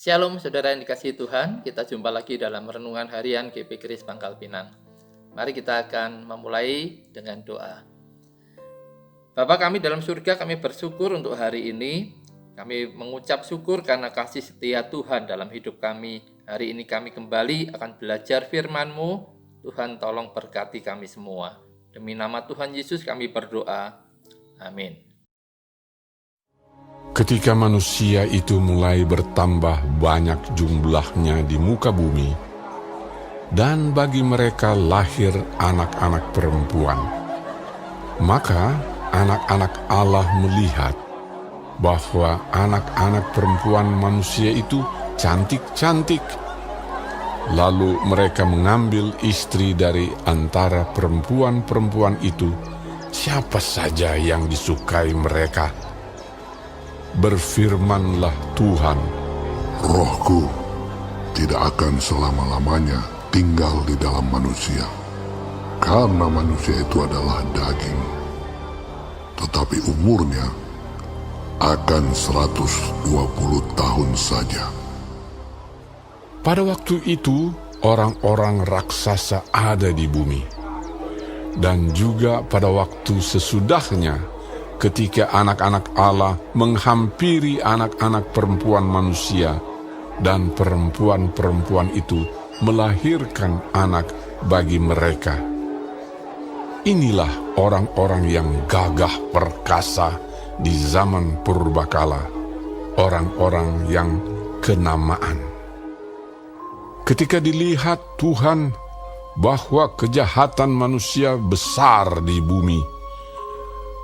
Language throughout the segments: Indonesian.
Shalom saudara yang dikasihi Tuhan, kita jumpa lagi dalam renungan harian GP Grace Pangkal Pinang. Mari kita akan memulai dengan doa. Bapa kami dalam surga, kami bersyukur untuk hari ini. Kami mengucap syukur karena kasih setia Tuhan dalam hidup kami. Hari ini kami kembali akan belajar firman-Mu. Tuhan tolong berkati kami semua. Demi nama Tuhan Yesus kami berdoa. Amin. Ketika manusia itu mulai bertambah banyak jumlahnya di muka bumi, dan bagi mereka lahir anak-anak perempuan, maka anak-anak Allah melihat bahwa anak-anak perempuan manusia itu cantik-cantik. Lalu mereka mengambil istri dari antara perempuan-perempuan itu, siapa saja yang disukai mereka. Berfirmanlah Tuhan, Rohku tidak akan selama-lamanya tinggal di dalam manusia, karena manusia itu adalah daging, tetapi umurnya akan 120 tahun saja. pada waktu itu orang-orang raksasa ada di bumi, dan juga pada waktu sesudahnya ketika anak-anak Allah menghampiri anak-anak perempuan manusia, dan perempuan-perempuan itu melahirkan anak bagi mereka. Inilah orang-orang yang gagah perkasa di zaman purbakala, orang-orang yang kenamaan. Ketika dilihat Tuhan bahwa kejahatan manusia besar di bumi,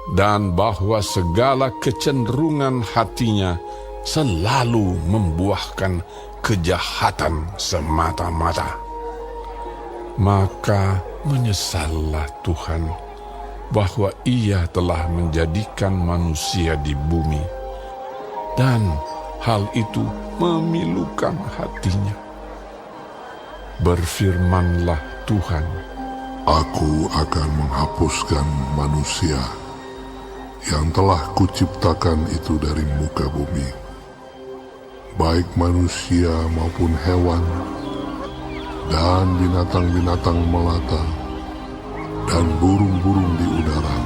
dan bahwa segala kecenderungan hatinya selalu membuahkan kejahatan semata-mata, maka menyesallah Tuhan bahwa Ia telah menjadikan manusia di bumi, dan hal itu memilukan hatinya. Berfirmanlah Tuhan, Aku akan menghapuskan manusia yang telah kuciptakan itu dari muka bumi, baik manusia maupun hewan, dan binatang-binatang melata, dan burung-burung di udara.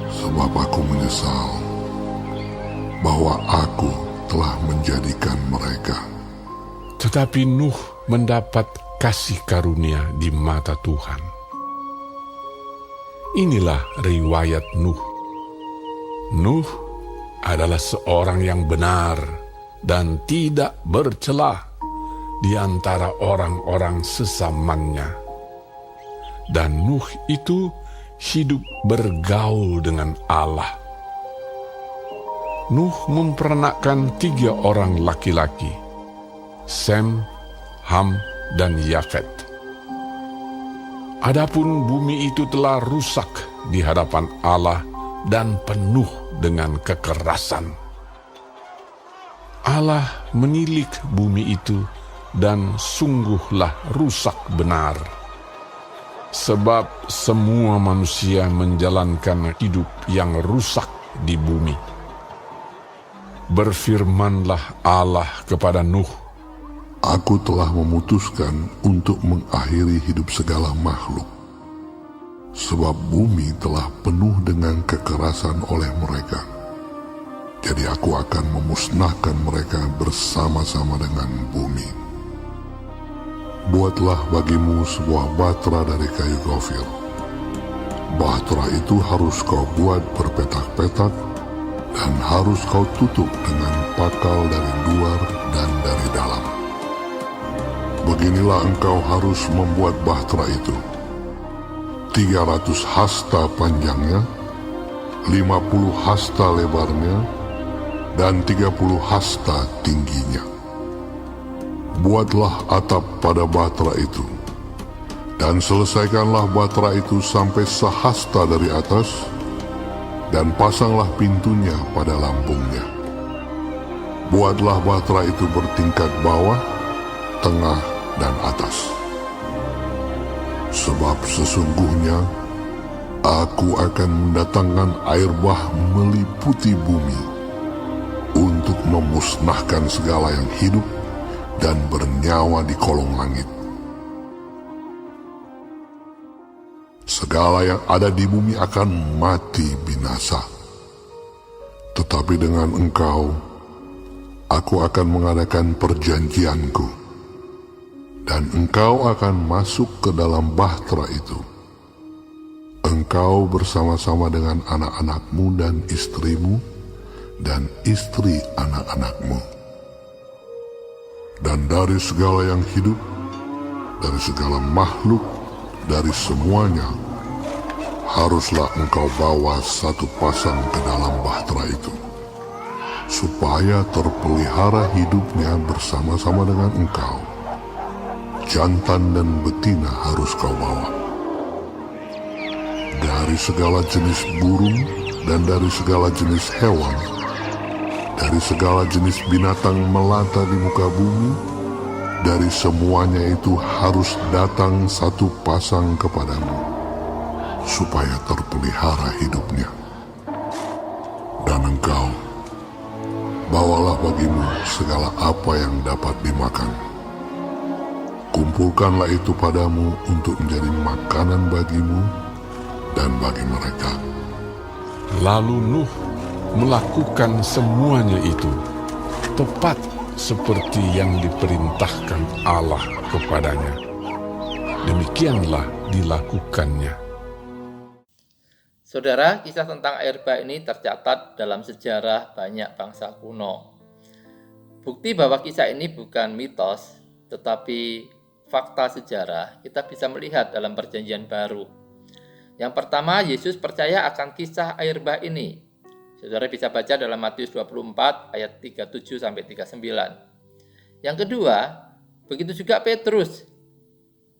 Sebab aku menyesal bahwa aku telah menjadikan mereka. tetapi Nuh mendapat kasih karunia di mata Tuhan. Inilah riwayat Nuh. Nuh adalah seorang yang benar dan tidak bercela di antara orang-orang sesamannya. Dan Nuh itu hidup bergaul dengan Allah. Nuh mempernakkan 3 orang laki-laki, Sem, Ham, dan Yafet. Adapun bumi itu telah rusak di hadapan Allah dan penuh dengan kekerasan. Allah menilik bumi itu, dan sungguhlah rusak benar. Sebab semua manusia menjalankan hidup yang rusak di bumi. Berfirmanlah Allah kepada Nuh, Aku telah memutuskan untuk mengakhiri hidup segala makhluk, sebab bumi telah penuh dengan kekerasan oleh mereka. Jadi aku akan memusnahkan mereka bersama-sama dengan bumi. Buatlah bagimu sebuah batra dari kayu gofir. Batra itu harus kau buat berpetak-petak, dan harus kau tutup dengan pakal dari luar dan dari dalam. Beginilah engkau harus membuat bahtera itu: 300 hasta panjangnya, 50 hasta lebarnya, dan 30 hasta tingginya. Buatlah atap pada bahtera itu, dan selesaikanlah bahtera itu sampai sehasta dari atas, dan pasanglah pintunya pada lambungnya. Buatlah bahtera itu bertingkat bawah, tengah, dan atas. Sebab sesungguhnya aku akan mendatangkan air bah meliputi bumi untuk memusnahkan segala yang hidup dan bernyawa di kolong langit. Segala yang ada di bumi akan mati binasa. Tetapi dengan engkau, aku akan mengadakan perjanjianku, dan engkau akan masuk ke dalam bahtera itu. Engkau bersama-sama dengan anak-anakmu dan istrimu, dan istri anak-anakmu. Dan dari segala yang hidup, dari segala makhluk, dari semuanya, haruslah engkau bawa satu pasang ke dalam bahtera itu, supaya terpelihara hidupnya bersama-sama dengan engkau. Jantan dan betina harus kau bawa. Dari segala jenis burung dan dari segala jenis hewan, dari segala jenis binatang melata di muka bumi, dari semuanya itu harus datang satu pasang kepadamu, supaya terpelihara hidupnya. Dan engkau, bawalah bagimu segala apa yang dapat dimakan. Kumpulkanlah itu padamu untuk menjadi makanan bagimu dan bagi mereka. Lalu Nuh melakukan semuanya itu, tepat seperti yang diperintahkan Allah kepadanya. Demikianlah dilakukannya. Saudara, kisah tentang air bah ini tercatat dalam sejarah banyak bangsa kuno. Bukti bahwa kisah ini bukan mitos, tetapi fakta sejarah kita bisa melihat dalam Perjanjian Baru. Yang pertama, Yesus percaya akan kisah air bah ini. Saudara bisa baca dalam Matius 24 ayat 37-39. Yang kedua, begitu juga Petrus.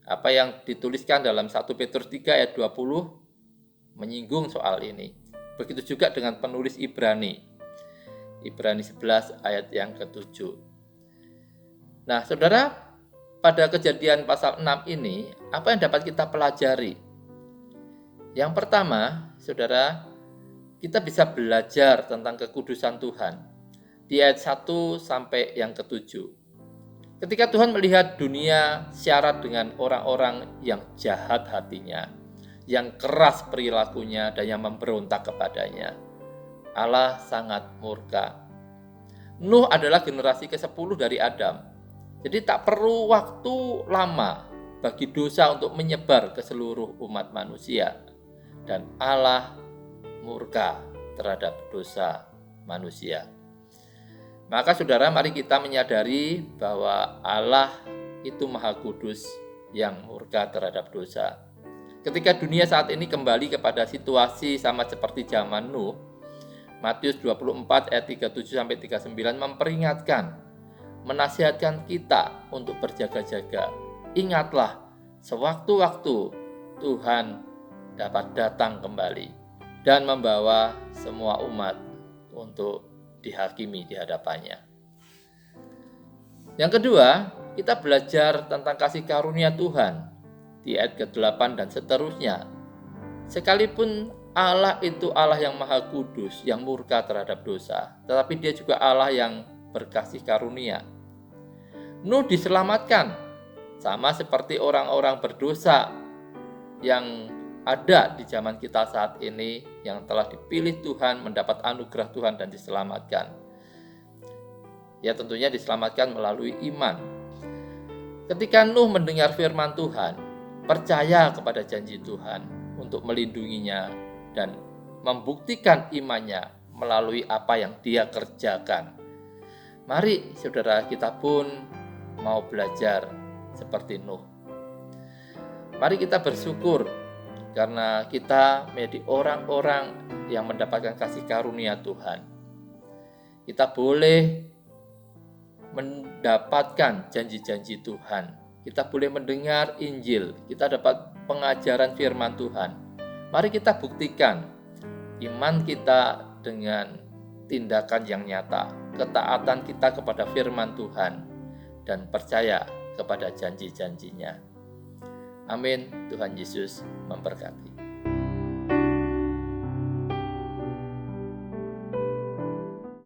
Apa yang dituliskan dalam 1 Petrus 3 ayat 20 menyinggung soal ini. Begitu juga dengan penulis Ibrani 11 ayat yang ke-7. Nah, saudara, pada Kejadian pasal 6 ini, apa yang dapat kita pelajari? Yang pertama, saudara, kita bisa belajar tentang kekudusan Tuhan di ayat 1 sampai yang ke-7. Ketika Tuhan melihat dunia syarat dengan orang-orang yang jahat hatinya, yang keras perilakunya, dan yang memberontak kepadanya, Allah sangat murka. Nuh adalah generasi ke-10 dari Adam. Jadi tak perlu waktu lama bagi dosa untuk menyebar ke seluruh umat manusia. Dan Allah murka terhadap dosa manusia. Maka saudara, mari kita menyadari bahwa Allah itu Maha Kudus yang murka terhadap dosa. Ketika dunia saat ini kembali kepada situasi sama seperti zaman Nuh, Matius 24 ayat 37-39 memperingatkan, menasihatkan kita untuk berjaga-jaga. Ingatlah, sewaktu-waktu Tuhan dapat datang kembali dan membawa semua umat untuk dihakimi di hadapannya. Yang kedua, kita belajar tentang kasih karunia Tuhan di ayat ke-8 dan seterusnya. Sekalipun Allah itu Allah yang Maha Kudus, yang murka terhadap dosa, tetapi Dia juga Allah yang berkasih karunia. Nuh diselamatkan, sama seperti orang-orang berdosa yang ada di zaman kita saat ini, yang telah dipilih Tuhan, mendapat anugerah Tuhan dan diselamatkan. Ya, tentunya diselamatkan melalui iman. Ketika Nuh mendengar firman Tuhan, percaya kepada janji Tuhan untuk melindunginya dan membuktikan imannya melalui apa yang dia kerjakan. Mari saudara, kita pun mau belajar seperti Nuh. Mari kita bersyukur karena kita menjadi orang-orang yang mendapatkan kasih karunia Tuhan. Kita boleh mendapatkan janji-janji Tuhan. Kita boleh mendengar Injil. Kita dapat pengajaran firman Tuhan. Mari kita buktikan iman kita dengan tindakan yang nyata, ketaatan kita kepada firman Tuhan, dan percaya kepada janji-janjinya. Amin. Tuhan Yesus memberkati.